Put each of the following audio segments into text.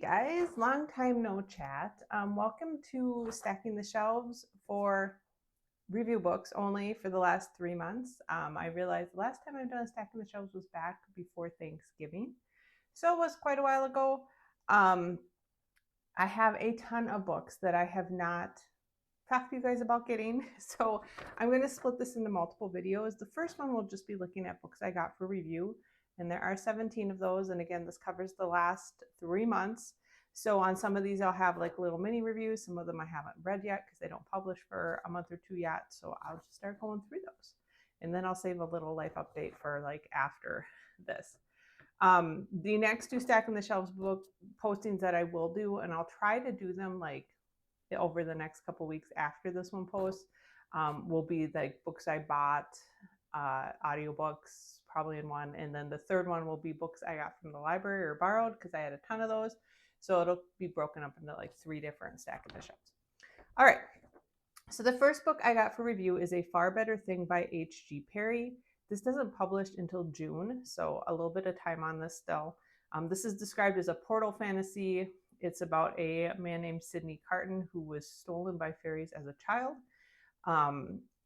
guys, long time no chat. Welcome to Stacking the Shelves for review books only for the last 3 months. I realized the last time I've done Stacking the Shelves was back before Thanksgiving, so it was quite a while ago. I have a ton of books that I have not talked to you guys about getting, so I'm going to split this into multiple videos. The first one will just be looking at books I got for review, and there are 17 of those, and again, this covers the last 3 months. So on some of these I'll have like little mini reviews. Some of them I haven't read yet because they don't publish for a month or two yet, so I'll just start going through those, and then I'll save a little life update for like after this. The next two Stacking the Shelves book postings that I will do, and I'll try to do them like over the next couple weeks after this one posts, will be like books I bought, audiobooks probably in one, and then the third one will be books I got from the library or borrowed because I had a ton of those. So it'll be broken up into like 3 different Stacking the Shelves. All right. So the first book I got for review is A Far Better Thing by H.G. Perry. This doesn't publish until June, so a little bit of time on this still. This is described as a portal fantasy. It's about a man named Sidney Carton who was stolen by fairies as a child.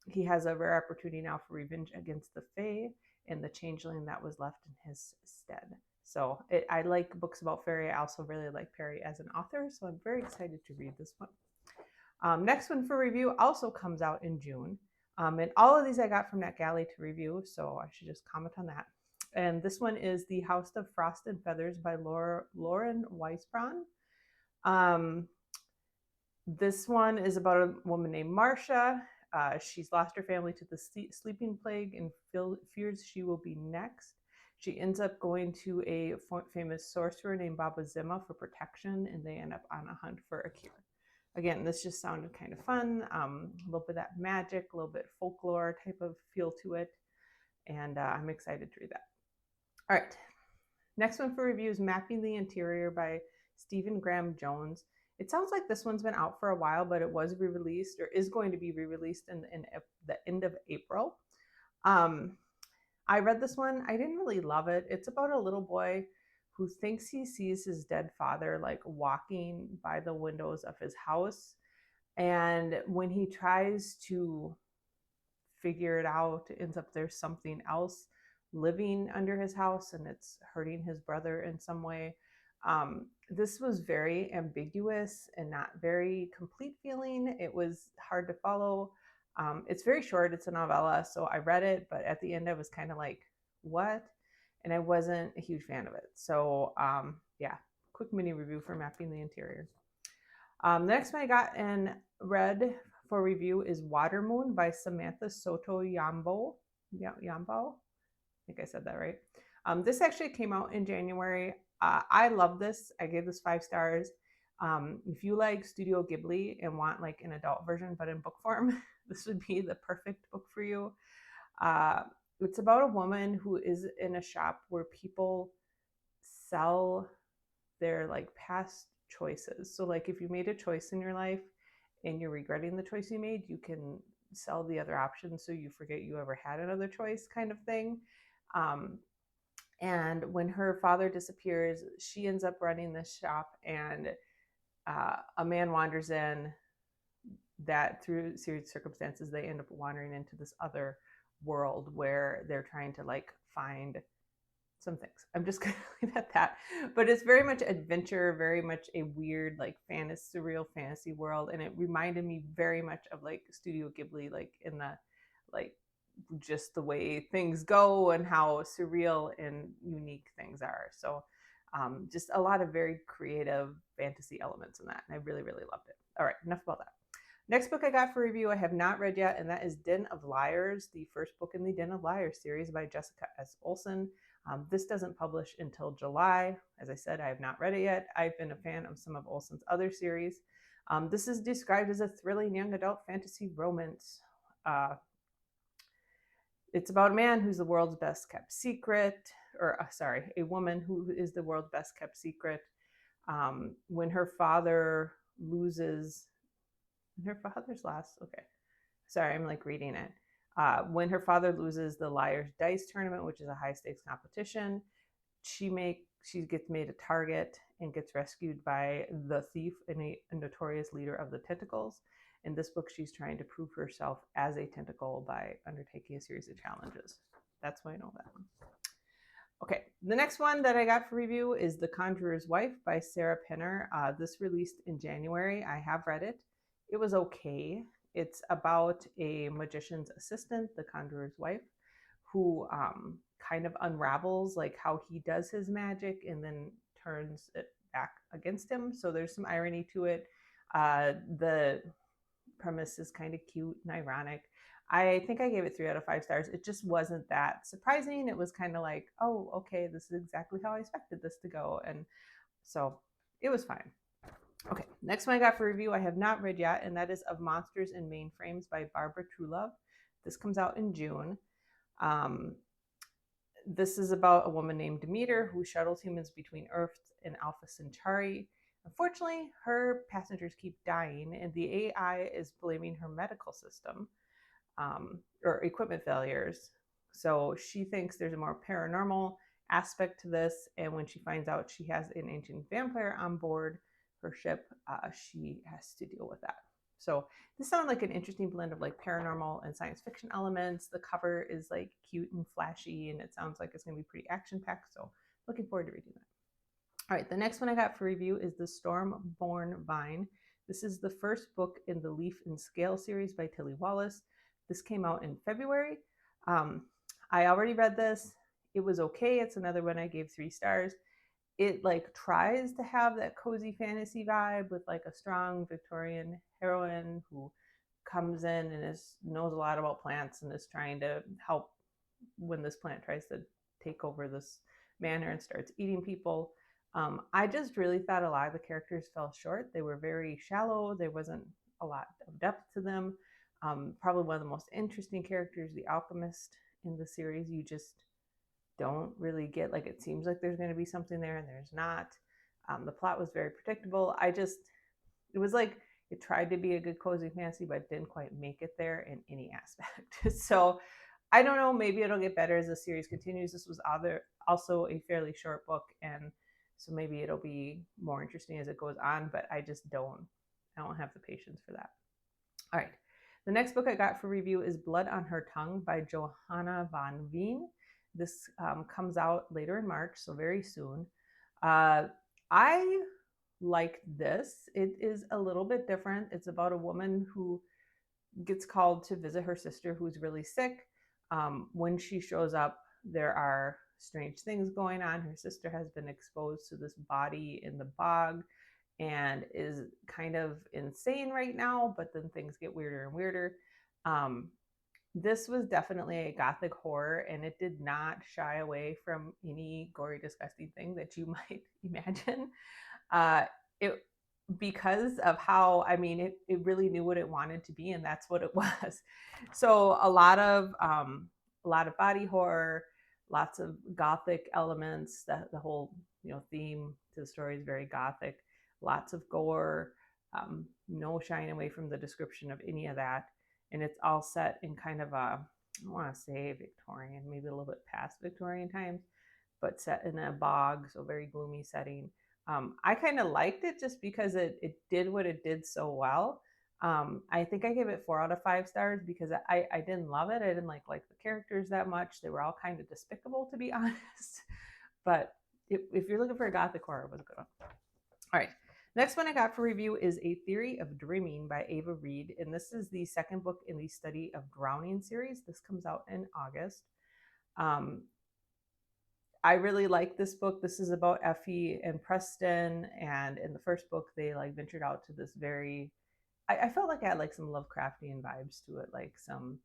He has a rare opportunity now for revenge against the Fae and the changeling that was left in his stead. So I like books about fairy. I also really like Perry as an author, so I'm very excited to read this one. Next one for review also comes out in June. And all of these I got from NetGalley to review, so I should just comment on that. And this one is The House of Frost and Feathers by Lauren Weisbrand. This one is about a woman named Marcia. She's lost her family to the sleeping plague and fears she will be next. She ends up going to a famous sorcerer named Baba Zima for protection, and they end up on a hunt for a cure. Again, this just sounded kind of fun. A little bit of that magic, a little bit folklore type of feel to it, and I'm excited to read that. All right, next one for review is Mapping the Interior by Stephen Graham Jones. It sounds like this one's been out for a while, but it was re-released or is going to be re-released in the end of April. I read this one. I didn't really love it. It's about a little boy who thinks he sees his dead father like walking by the windows of his house. And when he tries to figure it out, it ends up there's something else living under his house and it's hurting his brother in some way. This was very ambiguous and not very complete feeling. It was hard to follow. It's very short. It's a novella, so I read it, but at the end I was kind of like, what? And I wasn't a huge fan of it. So yeah, quick mini review for Mapping the Interior. The next one I got and read for review is Water Moon by Samantha Soto Yambo. Yambo? I think I said that right. This actually came out in January. I love this. I gave this 5 stars. If you like Studio Ghibli and want like an adult version but in book form, this would be the perfect book for you. It's about a woman who is in a shop where people sell their like past choices. So like if you made a choice in your life and you're regretting the choice you made, you can sell the other option so you forget you ever had another choice, kind of thing. And when her father disappears, she ends up running this shop, and a man wanders in that through series of circumstances, they end up wandering into this other world where they're trying to like find some things. I'm just gonna leave it at that. But it's very much adventure, very much a weird, like surreal fantasy world. And it reminded me very much of like Studio Ghibli, like in the like just the way things go and how surreal and unique things are. So just a lot of very creative fantasy elements in that. And I really, really loved it. All right, enough about that. Next book I got for review I have not read yet, and that is Den of Liars, the first book in the Den of Liars series by Jessica S. Olson. This doesn't publish until July. As I said, I have not read it yet. I've been a fan of some of Olson's other series. This is described as a thrilling young adult fantasy romance. It's about a man who's the world's best kept secret, a woman who is the world's best kept secret. When her father loses, I'm like reading it. When her father loses the Liar's Dice tournament, which is a high stakes competition, she gets made a target, and gets rescued by the thief and a notorious leader of the tentacles. In this book, she's trying to prove herself as a tentacle by undertaking a series of challenges. That's why I know that one. Okay, the next one that I got for review is The Conjurer's Wife by Sarah Penner. This released in January. I have read it. It was okay. It's about a magician's assistant, the conjurer's wife, who kind of unravels like how he does his magic and then turns it back against him. So there's some irony to it. The premise is kind of cute and ironic. I think I gave it 3 out of 5 stars. It just wasn't that surprising. It was kind of like, oh, okay, this is exactly how I expected this to go. And so it was fine. Okay, next one I got for review I have not read yet, and that is Of Monsters and Mainframes by Barbara Truelove. This comes out in June. This is about a woman named Demeter who shuttles humans between Earth and Alpha Centauri. Unfortunately, her passengers keep dying, and the AI is blaming her medical system or equipment failures. So she thinks there's a more paranormal aspect to this, and when she finds out she has an ancient vampire on board her ship, she has to deal with that. So this sounds like an interesting blend of like paranormal and science fiction elements. The cover is like cute and flashy, and it sounds like it's going to be pretty action-packed. So looking forward to reading that. All right, the next one I got for review is The Stormborn Vine. This is the first book in the Leaf and Scale series by Tilly Wallace. This came out in February. I already read this. It was okay. It's another one I gave 3 stars. It like tries to have that cozy fantasy vibe with like a strong Victorian heroine who comes in and knows a lot about plants and is trying to help when this plant tries to take over this manor and starts eating people. I just really thought a lot of the characters fell short. They were very shallow. There wasn't a lot of depth to them. Probably one of the most interesting characters, the alchemist in the series, you just don't really get. Like, it seems like there's going to be something there and there's not. The plot was very predictable. It was like it tried to be a good cozy fantasy, but didn't quite make it there in any aspect. So I don't know, maybe it'll get better as the series continues. This was also a fairly short book, and so maybe it'll be more interesting as it goes on, but I don't have the patience for that. All right. The next book I got for review is Blood on Her Tongue by Johanna van Veen. This comes out later in March, so very soon. I liked this. It is a little bit different. It's about a woman who gets called to visit her sister who's really sick. When she shows up, there are strange things going on. Her sister has been exposed to this body in the bog and is kind of insane right now, but then things get weirder and weirder. This was definitely a gothic horror, and it did not shy away from any gory, disgusting thing that you might imagine. Because of how, I mean, it really knew what it wanted to be, and that's what it was. So a lot of body horror, lots of gothic elements. The whole theme to the story is very gothic. Lots of gore, no shying away from the description of any of that. And it's all set in kind of I don't want to say Victorian, maybe a little bit past Victorian times, but set in a bog, so very gloomy setting. I kind of liked it just because it did what it did so well. I think I gave it 4 out of 5 stars because I didn't love it. I didn't like the characters that much. They were all kind of despicable, to be honest. But if you're looking for a gothic horror, it was a good one. All right. Next one I got for review is A Theory of Dreaming by Ava Reed. And this is the second book in the Study of Drowning series. This comes out in August. I really like this book. This is about Effie and Preston. And in the first book, they like ventured out to this very, I felt like I had like some Lovecraftian vibes to it, like some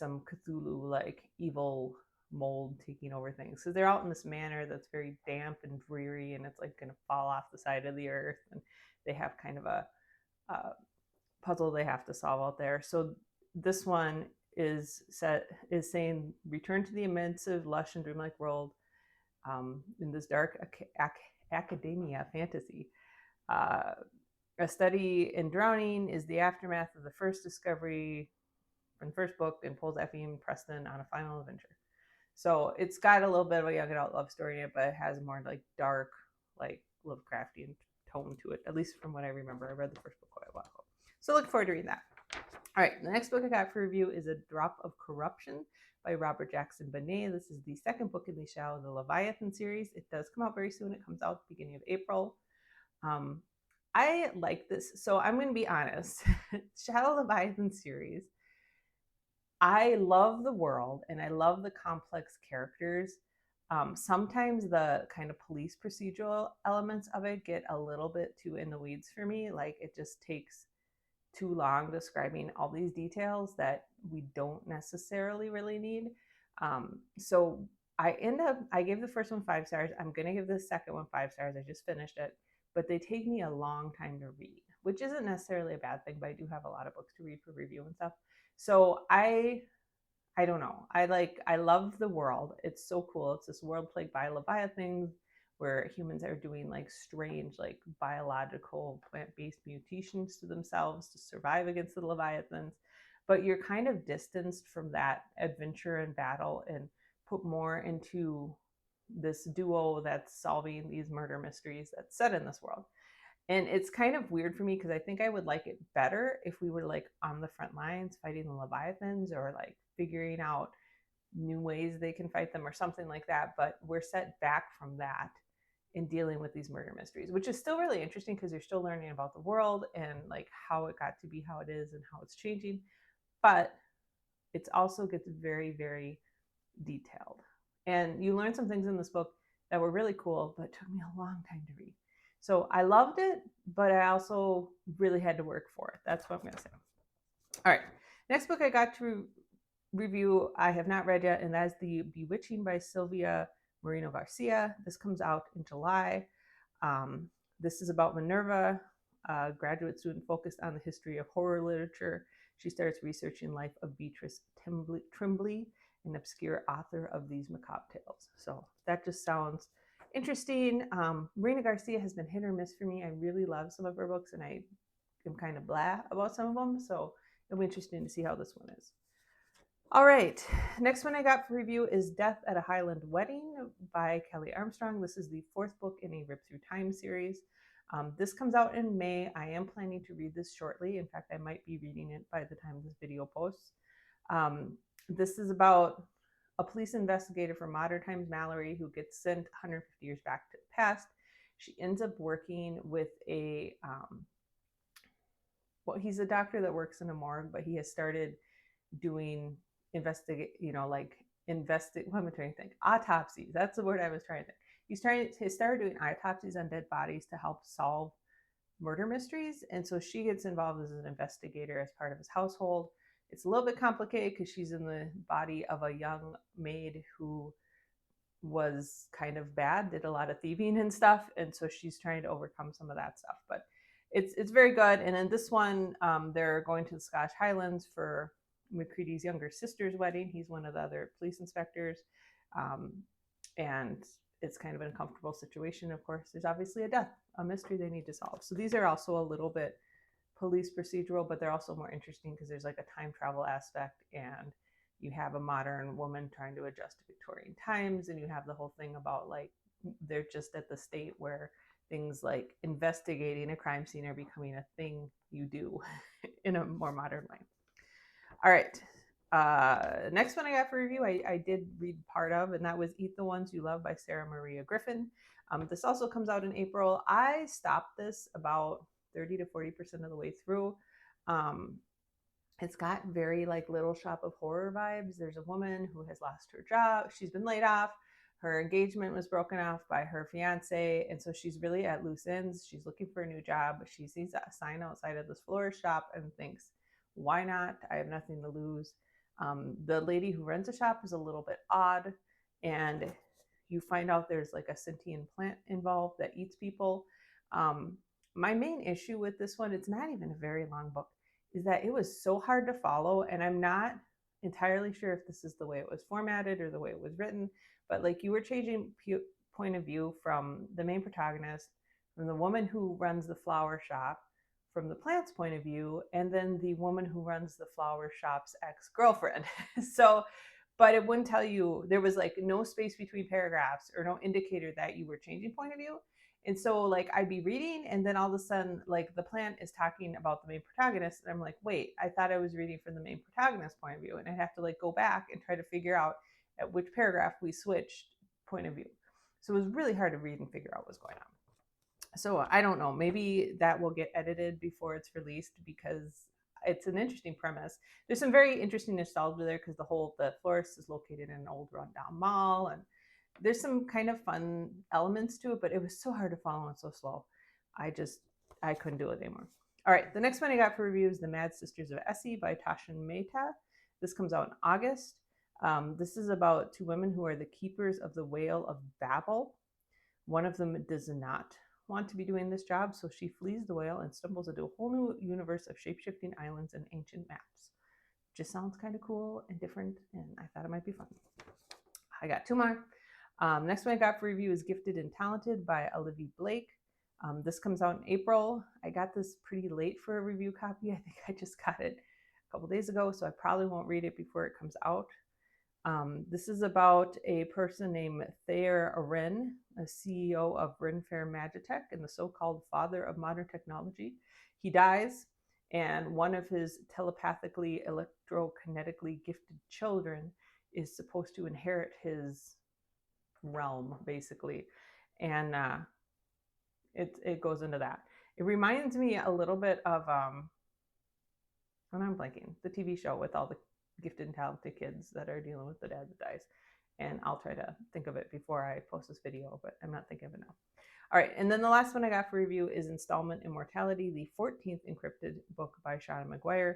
Cthulhu, like evil mold taking over things. So they're out in this manor that's very damp and dreary, and it's like going to fall off the side of the earth. And they have kind of a puzzle they have to solve out there. So this one is saying return to the immense, lush, and dreamlike world in this dark academia fantasy. A study in drowning is the aftermath of the first discovery from the first book and pulls Effie and Preston on a final adventure. So it's got a little bit of a young adult love story in it, but it has more like dark, like Lovecraftian tone to it, at least from what I remember. I read the first book quite a while ago. So look forward to reading that. All right, the next book I got for review is A Drop of Corruption by Robert Jackson Benet. This is the second book in the Shadow of the Leviathan series. It does come out very soon. It comes out at the beginning of April. I like this. So I'm going to be honest. Shadow of the Leviathan series, I love the world and I love the complex characters. Sometimes the kind of police procedural elements of it get a little bit too in the weeds for me. Like it just takes too long describing all these details that we don't necessarily really need. So I gave the first one 5 stars. I'm going to give the second one 5 stars. I just finished it, but they take me a long time to read, which isn't necessarily a bad thing, but I do have a lot of books to read for review and stuff. So I don't know. I love the world. It's so cool. It's this world plagued by leviathans where humans are doing like strange, like biological plant-based mutations to themselves to survive against the leviathans. But you're kind of distanced from that adventure and battle and put more into this duo that's solving these murder mysteries that's set in this world. And it's kind of weird for me because I think I would like it better if we were like on the front lines fighting the leviathans or like figuring out new ways they can fight them or something like that. But we're set back from that in dealing with these murder mysteries, which is still really interesting because you're still learning about the world and like how it got to be how it is and how it's changing. But it also gets very, very detailed. And you learn some things in this book that were really cool, but it took me a long time to read. So I loved it, but I also really had to work for it. That's what I'm going to say. All right. Next book I got to review, I have not read yet, and that is The Bewitching by Sylvia Moreno Garcia. This comes out in July. This is about Minerva, a graduate student focused on the history of horror literature. She starts researching life of Beatrice Trimbley, an obscure author of these macabre tales. So that just sounds interesting. Marina Garcia has been hit or miss for me. I really love some of her books, and I am kind of blah about some of them. So it'll be interesting to see how this one is. All right, next one I got for review is Death at a Highland Wedding by Kelly Armstrong. This is the fourth book in a Rip Through Time series. This comes out in May. I am planning to read this shortly. In fact, I might be reading it by the time this video posts. This is about a police investigator from modern times, Mallory, who gets sent 150 years back to the past. She ends up working with a, well, he's a doctor that works in a morgue, but he has started doing what am I trying to think? Autopsies. That's the word I was trying to think. He started doing autopsies on dead bodies to help solve murder mysteries. And so she gets involved as an investigator as part of his household. It's a little bit complicated because she's in the body of a young maid who was kind of bad, did a lot of thieving and stuff. And so she's trying to overcome some of that stuff. But it's very good. And in this one, they're going to the Scottish Highlands for McCready's younger sister's wedding. He's one of the other police inspectors. And it's kind of an uncomfortable situation. Of course, there's obviously a death, a mystery they need to solve. So these are also a little bit police procedural, but they're also more interesting because there's like a time travel aspect, and you have a modern woman trying to adjust to Victorian times, and you have the whole thing about like they're just at the state where things like investigating a crime scene are becoming a thing you do in a more modern way. All right. Next one I got for review, I did read part of, and that was Eat the Ones You Love by Sarah Maria Griffin. This also comes out in April. I stopped this about 30 to 40% of the way through. It's got very like Little Shop of Horror vibes. There's a woman who has lost her job. She's been laid off. Her engagement was broken off by her fiance, and so she's really at loose ends. She's looking for a new job. She sees a sign outside of this florist shop and thinks, why not? I have nothing to lose. The lady who runs the shop is a little bit odd, and you find out there's like a sentient plant involved that eats people. My main issue with this one, it's not even a very long book, is that it was so hard to follow, and I'm not entirely sure if this is the way it was formatted or the way it was written, but like you were changing point of view from the main protagonist, from the woman who runs the flower shop, from the plant's point of view, and then the woman who runs the flower shop's ex-girlfriend. So, but it wouldn't tell you, there was like no space between paragraphs or no indicator that you were changing point of view. And so like I'd be reading and then all of a sudden like the plant is talking about the main protagonist and I'm like, wait, I thought I was reading from the main protagonist's point of view. And I'd have to like go back and try to figure out at which paragraph we switched point of view. So it was really hard to read and figure out what's going on. So I don't know, maybe that will get edited before it's released because it's an interesting premise. There's some very interesting nostalgia there because the florist is located in an old rundown mall, and there's some kind of fun elements to it, but it was so hard to follow and so slow. I couldn't do it anymore. All right, the next one I got for review is The Mad Sisters of Essie by Tashin Mehta. This comes out in August. This is about two women who are the keepers of the Whale of Babel. One of them does not want to be doing this job, so she flees the whale and stumbles into a whole new universe of shape-shifting islands and ancient maps. Just sounds kind of cool and different, and I thought it might be fun. I got two more. Next one I got for review is Gifted and Talented by Olivia Blake. This comes out in April. I got this pretty late for a review copy. I think I just got it a couple days ago, so I probably won't read it before it comes out. This is about a person named Thayer Wren, a CEO of Renfair Magitech and the so-called father of modern technology. He dies, and one of his telepathically, electrokinetically gifted children is supposed to inherit his realm, basically. And it goes into that. It reminds me a little bit of, and I'm blanking, the TV show with all the gifted and talented kids that are dealing with the dad that dies. And I'll try to think of it before I post this video, but I'm not thinking of it now. All right, and then the last one I got for review is Installment Immortality, the 14th encrypted book by Shauna McGuire.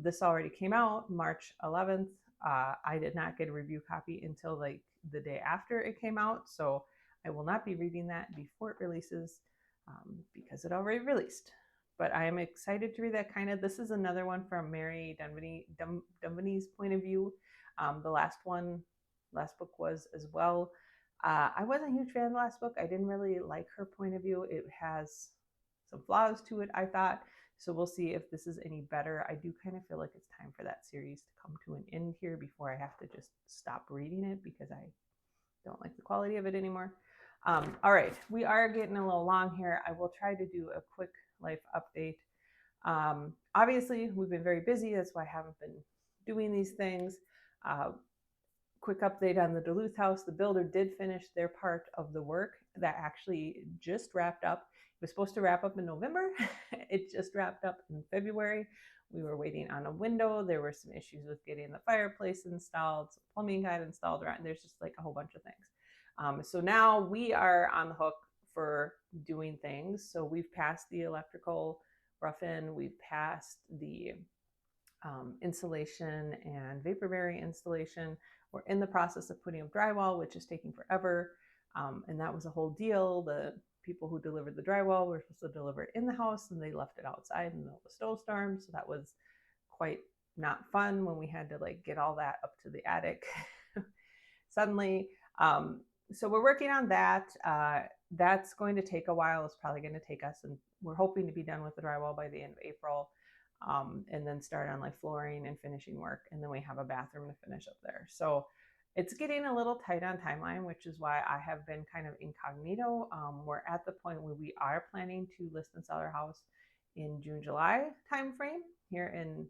This already came out March 11th. I did not get a review copy until like the day after it came out, so I will not be reading that before it releases because it already released. But I am excited to read that kind of. This is another one from Mary Dunvaney's point of view. The last book was as well. I wasn't a huge fan of the last book. I didn't really like her point of view. It has some flaws to it, I thought. So we'll see if this is any better. I do kind of feel like it's time for that series to come to an end here before I have to just stop reading it because I don't like the quality of it anymore. All right, we are getting a little long here. I will try to do a quick life update. Obviously, we've been very busy. That's why I haven't been doing these things. Quick update on the Duluth house. The builder did finish their part of the work that actually just wrapped up. It was supposed to wrap up in November. It just wrapped up in February. We were waiting on a window. There were some issues with getting the fireplace installed. Some plumbing got installed around. There's just like a whole bunch of things. So now we are on the hook for doing things. So we've passed the electrical rough-in. We've passed the insulation and vaporware installation. We're in the process of putting up drywall, which is taking forever. And that was a whole deal. The people who delivered the drywall were supposed to deliver it in the house and they left it outside in the middle of a snowstorm. So that was quite not fun when we had to like get all that up to the attic suddenly. So we're working on that. That's going to take a while. It's probably going to take us, and we're hoping to be done with the drywall by the end of April. And then start on like flooring and finishing work. And then we have a bathroom to finish up there. So it's getting a little tight on timeline, which is why I have been kind of incognito. We're at the point where we are planning to list and sell our house in June, July timeframe here in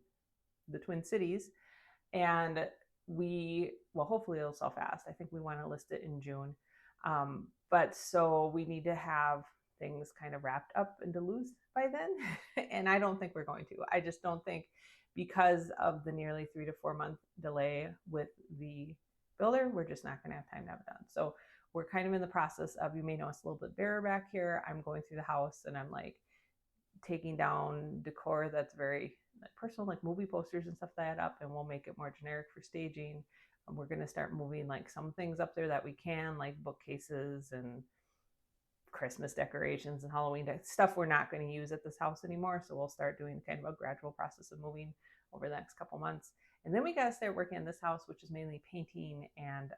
the Twin Cities. And hopefully it'll sell fast. I think we want to list it in June. But so we need to have things kind of wrapped up in Duluth by then. And I don't think we're going to. I just don't think, because of the nearly 3 to 4 month delay with the builder, we're just not going to have time to have it done. So we're kind of in the process of, you may know it's a little bit bare back here. I'm going through the house and I'm like taking down decor that's very personal, like movie posters and stuff like that up, and we'll make it more generic for staging. And we're going to start moving like some things up there that we can, like bookcases and Christmas decorations and Halloween stuff we're not going to use at this house anymore. So we'll start doing kind of a gradual process of moving over the next couple months. And then we got to start working on this house, which is mainly painting. And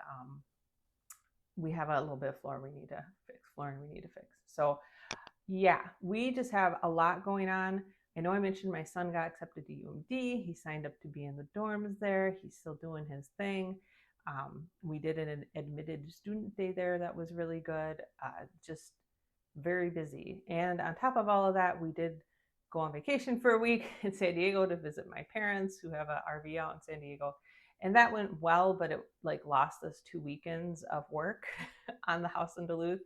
we have a little bit of flooring we need to fix. So yeah, we just have a lot going on. I know I mentioned my son got accepted to UMD. He signed up to be in the dorms there. He's still doing his thing. We did an admitted student day there that was really good. Just very busy. And on top of all of that, we did go on vacation for a week in San Diego to visit my parents who have an RV out in San Diego. And that went well, but it like lost us 2 weekends of work on the house in Duluth.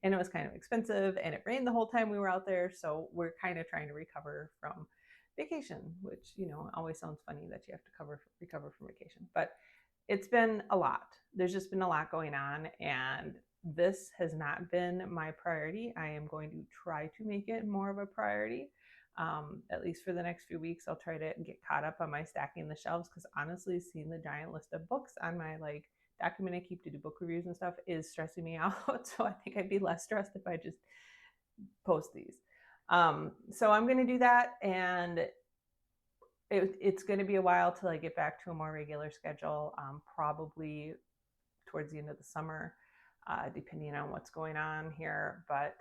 And it was kind of expensive and it rained the whole time we were out there. So we're kind of trying to recover from vacation, which, always sounds funny that you have to recover from vacation. But it's been a lot. There's just been a lot going on, and this has not been my priority. I am going to try to make it more of a priority. At least for the next few weeks, I'll try to get caught up on my stacking the shelves, because honestly, seeing the giant list of books on my document I keep to do book reviews and stuff is stressing me out. So I think I'd be less stressed if I just post these. So I'm going to do that, and it's going to be a while till I get back to a more regular schedule, probably towards the end of the summer, depending on what's going on here. But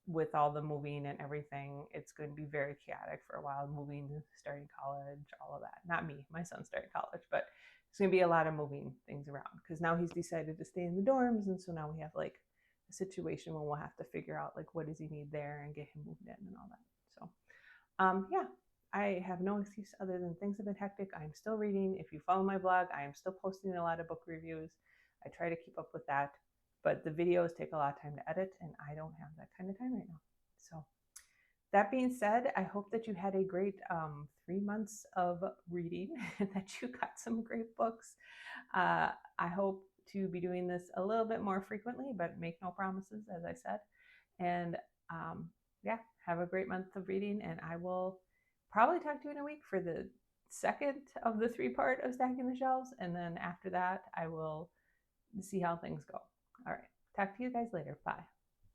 with all the moving and everything, it's going to be very chaotic for a while. Moving, starting college, all of that. Not me, my son started college, but it's going to be a lot of moving things around, because now he's decided to stay in the dorms. And so now we have a situation where we'll have to figure out what does he need there and get him moved in and all that. So yeah, I have no excuse other than things have been hectic. I'm still reading. If you follow my blog, I am still posting a lot of book reviews. I try to keep up with that, but the videos take a lot of time to edit, and I don't have that kind of time right now. So that being said, I hope that you had a great 3 months of reading and that you got some great books. I hope to be doing this a little bit more frequently, but make no promises, as I said. And yeah, have a great month of reading, and I will probably talk to you in a week for the second of the 3-part of stacking the shelves. And then after that, I will see how things go. All right. Talk to you guys later. Bye.